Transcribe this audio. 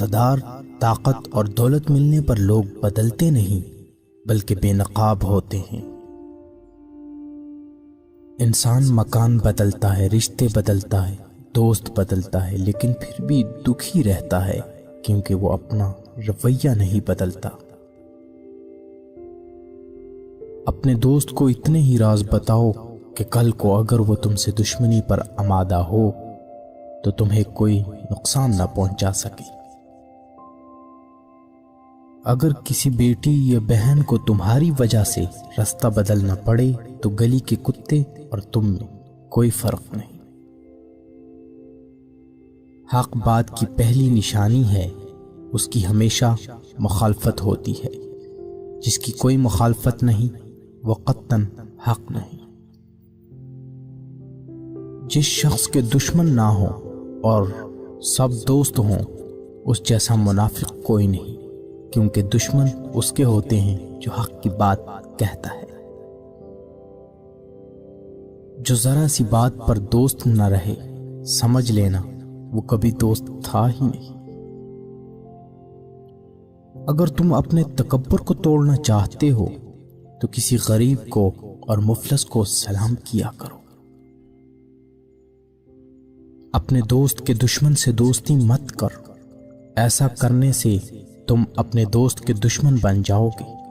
اقتدار، طاقت اور دولت ملنے پر لوگ بدلتے نہیں بلکہ بے نقاب ہوتے ہیں۔ انسان مکان بدلتا ہے، رشتے بدلتا ہے، دوست بدلتا ہے، لیکن پھر بھی دکھی رہتا ہے کیونکہ وہ اپنا رویہ نہیں بدلتا۔ اپنے دوست کو اتنے ہی راز بتاؤ کہ کل کو اگر وہ تم سے دشمنی پر آمادہ ہو تو تمہیں کوئی نقصان نہ پہنچا سکے۔ اگر کسی بیٹی یا بہن کو تمہاری وجہ سے راستہ بدلنا پڑے تو گلی کے کتے اور تم میں کوئی فرق نہیں۔ حق بات کی پہلی نشانی ہے، اس کی ہمیشہ مخالفت ہوتی ہے۔ جس کی کوئی مخالفت نہیں وہ قطعاً حق نہیں۔ جس شخص کے دشمن نہ ہو اور سب دوست ہوں اس جیسا منافق کوئی نہیں، کیونکہ دشمن اس کے ہوتے ہیں جو حق کی بات کہتا ہے۔ جو ذرا سی بات پر دوست نہ رہے سمجھ لینا وہ کبھی دوست تھا ہی نہیں۔ اگر تم اپنے تکبر کو توڑنا چاہتے ہو تو کسی غریب کو اور مفلس کو سلام کیا کرو۔ اپنے دوست کے دشمن سے دوستی مت کرو، ایسا کرنے سے تم اپنے دوست کے دشمن بن جاؤ گے۔